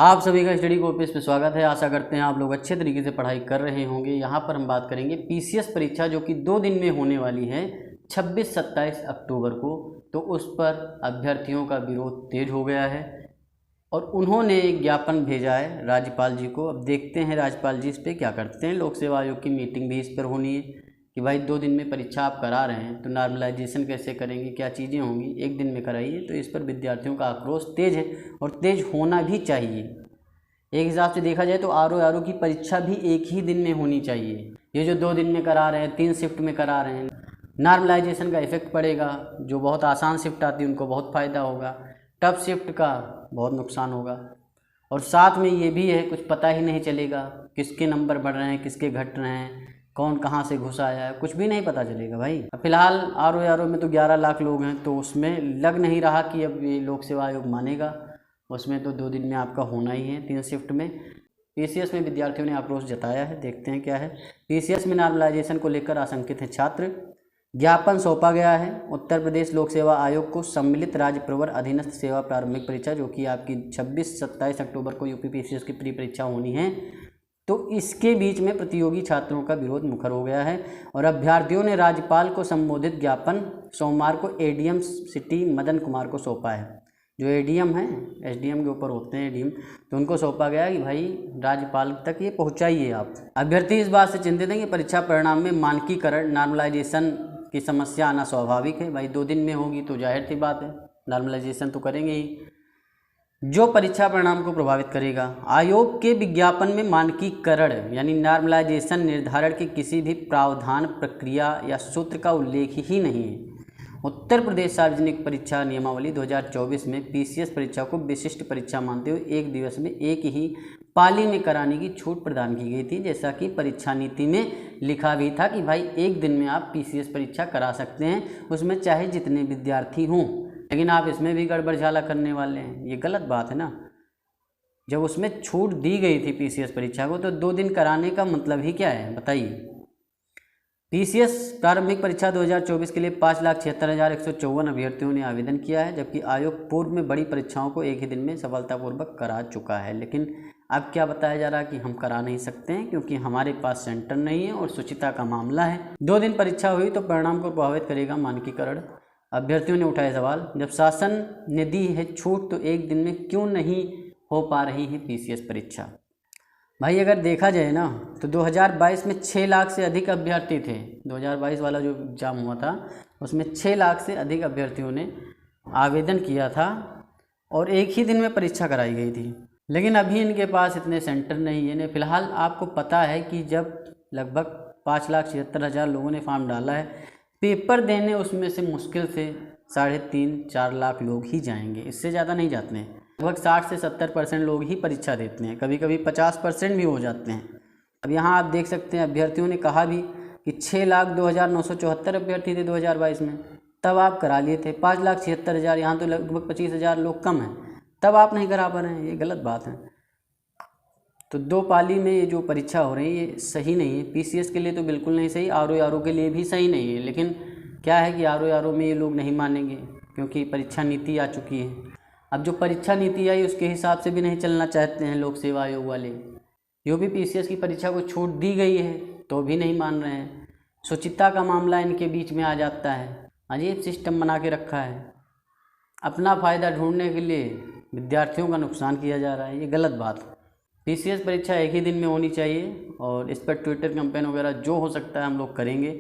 आप सभी का स्टडी कॉपीज पे स्वागत है। आशा करते हैं आप लोग अच्छे तरीके से पढ़ाई कर रहे होंगे। यहाँ पर हम बात करेंगे पीसीएस परीक्षा जो कि 2 दिन में होने वाली है 26-27 अक्टूबर को। तो उस पर अभ्यर्थियों का विरोध तेज हो गया है और उन्होंने एक ज्ञापन भेजा है राज्यपाल जी को। अब देखते हैं राज्यपाल जी इस पर क्या करते हैं। लोक सेवा आयोग की मीटिंग भी इस पर होनी है कि भाई 2 दिन में परीक्षा आप करा रहे हैं तो नॉर्मलाइजेशन कैसे करेंगे, क्या चीज़ें होंगी, 1 दिन में कराइए। तो इस पर विद्यार्थियों का आक्रोश तेज है और तेज होना भी चाहिए। एक हिसाब से देखा जाए तो आरओ की परीक्षा भी एक ही दिन में होनी चाहिए। ये जो 2 दिन में करा रहे हैं, 3 शिफ्ट में करा रहे हैं, नॉर्मलाइजेशन का इफेक्ट पड़ेगा। जो बहुत आसान शिफ्ट आती है उनको बहुत फ़ायदा होगा, टफ शिफ्ट का बहुत नुकसान होगा। और साथ में ये भी है कुछ पता ही नहीं चलेगा किसके नंबर बढ़ रहे हैं, किसके घट रहे हैं, कौन कहाँ से घुस आया है, कुछ भी नहीं पता चलेगा भाई। फिलहाल आरओ में तो 11 लाख लोग हैं तो उसमें लग नहीं रहा कि अब ये लोक सेवा आयोग मानेगा। उसमें तो 2 दिन में आपका होना ही है 3 शिफ्ट में। पीसीएस में विद्यार्थियों ने आक्रोश जताया है, देखते हैं क्या है। पीसीएस में नॉर्मलाइजेशन को लेकर आशंकित हैं छात्र। ज्ञापन सौंपा गया है उत्तर प्रदेश लोक सेवा आयोग को। सम्मिलित राज्य प्रवर अधीनस्थ सेवा प्रारंभिक परीक्षा जो कि आपकी 26-27 अक्टूबर को यूपी पीसीएस की प्री परीक्षा होनी है, तो इसके बीच में प्रतियोगी छात्रों का विरोध मुखर हो गया है और अभ्यर्थियों ने राज्यपाल को संबोधित ज्ञापन सोमवार को एडीएम सिटी मदन कुमार को सौंपा है। जो एडीएम हैं, एसडीएम के ऊपर होते हैं एडीएम, तो उनको सौंपा गया कि भाई राज्यपाल तक ये पहुंचाइए आप। अभ्यर्थी इस बात से चिंतित हैं कि परीक्षा परिणाम में मानकीकरण नॉर्मलाइजेशन की समस्या आना स्वाभाविक है। भाई 2 दिन में होगी तो जाहिर सी बात है नॉर्मलाइजेशन तो करेंगे ही, जो परीक्षा परिणाम को प्रभावित करेगा। आयोग के विज्ञापन में मानकीकरण यानी नॉर्मलाइजेशन निर्धारण के किसी भी प्रावधान, प्रक्रिया या सूत्र का उल्लेख ही नहीं है। उत्तर प्रदेश सार्वजनिक परीक्षा नियमावली 2024 में पीसीएस परीक्षा को विशिष्ट परीक्षा मानते हुए 1 दिवस में एक ही पाली में कराने की छूट प्रदान की गई थी, जैसा कि परीक्षा नीति में लिखा भी था कि भाई 1 दिन में आप पीसीएस परीक्षा करा सकते हैं, उसमें चाहे जितने विद्यार्थी हों। लेकिन आप इसमें भी गड़बड़झाला करने वाले हैं, ये गलत बात है ना। जब उसमें छूट दी गई थी पीसीएस परीक्षा को तो 2 दिन कराने का मतलब ही क्या है बताइए। पीसीएस प्रारंभिक परीक्षा 2024 के लिए 5,76,154 अभ्यर्थियों ने आवेदन किया है, जबकि आयोग पूर्व में बड़ी परीक्षाओं को एक ही दिन में सफलतापूर्वक करा चुका है। लेकिन अब क्या बताया जा रहा है कि हम करा नहीं सकते हैं क्योंकि हमारे पास सेंटर नहीं है और शुचिता का मामला है। 2 दिन परीक्षा हुई तो परिणाम को प्रभावित करेगा मानकीकरण। अभ्यर्थियों ने उठाए सवाल, जब शासन ने दी है छूट तो 1 दिन में क्यों नहीं हो पा रही है पीसीएस परीक्षा। भाई अगर देखा जाए ना तो 2022 में 6 लाख से अधिक अभ्यर्थी थे। 2022 वाला जो एग्ज़ाम हुआ था उसमें 6 लाख से अधिक अभ्यर्थियों ने आवेदन किया था और एक ही दिन में परीक्षा कराई गई थी। लेकिन अभी इनके पास इतने सेंटर नहीं है। फिलहाल आपको पता है कि जब लगभग 5,76,000 लोगों ने फॉर्म डाला है, पेपर देने उसमें से मुश्किल से 3.5-4 लाख लोग ही जाएंगे, इससे ज़्यादा नहीं जाते हैं। लगभग 60 से 70% लोग ही परीक्षा देते हैं, कभी कभी 50% भी हो जाते हैं। अब यहाँ आप देख सकते हैं अभ्यर्थियों ने कहा भी कि 6,02,974 अभ्यर्थी थे 2022 में, तब आप करा लिए थे। 5,76,000, यहाँ तो लगभग 25,000 लोग कम हैं, तब आप नहीं करा पा रहे हैं, ये गलत बात है। तो 2 पाली में ये जो परीक्षा हो रही है ये सही नहीं है। पीसीएस के लिए तो बिल्कुल नहीं सही, आरओ के लिए भी सही नहीं है। लेकिन क्या है कि आरओ में ये लोग नहीं मानेंगे क्योंकि परीक्षा नीति आ चुकी है। अब जो परीक्षा नीति आई उसके हिसाब से भी नहीं चलना चाहते हैं लोक सेवा आयोग वाले। यूपी पीसीएस की परीक्षा को छूट दी गई है तो भी नहीं मान रहे हैं। शुचिता का मामला इनके बीच में आ जाता है, अजीब सिस्टम बना के रखा है। अपना फ़ायदा ढूंढने के लिए विद्यार्थियों का नुकसान किया जा रहा है, ये गलत बात है। पीसीएस परीक्षा एक ही दिन में होनी चाहिए और इस पर ट्विटर कैंपेन वगैरह जो हो सकता है हम लोग करेंगे।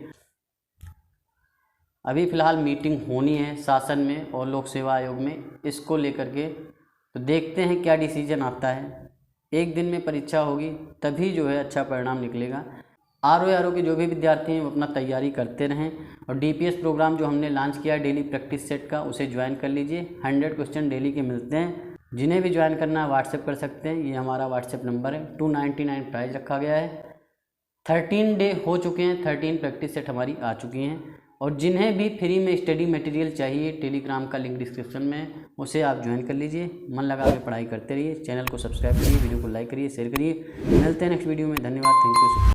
अभी फ़िलहाल मीटिंग होनी है शासन में और लोक सेवा आयोग में इसको लेकर के, तो देखते हैं क्या डिसीजन आता है। 1 दिन में परीक्षा होगी तभी जो है अच्छा परिणाम निकलेगा। आरओ के जो भी विद्यार्थी हैं वो अपना तैयारी करते रहें और डीपीएस प्रोग्राम जो हमने लॉन्च किया है डेली प्रैक्टिस सेट का, उसे ज्वाइन कर लीजिए। 100 क्वेश्चन डेली के मिलते हैं। जिन्हें भी ज्वाइन करना है व्हाट्सएप कर सकते हैं, ये हमारा व्हाट्सएप नंबर है। 299 प्राइस रखा गया है। 13 डे हो चुके हैं, 13 प्रैक्टिस सेट हमारी आ चुकी हैं। और जिन्हें भी फ्री में स्टडी मटेरियल चाहिए, टेलीग्राम का लिंक डिस्क्रिप्शन में, उसे आप ज्वाइन कर लीजिए। मन लगा के पढ़ाई करते रहिए। चैनल को सब्सक्राइब करिए, वीडियो को लाइक करिए, शेयर करिए। मिलते हैं नेक्स्ट वीडियो में। धन्यवाद, थैंक यू।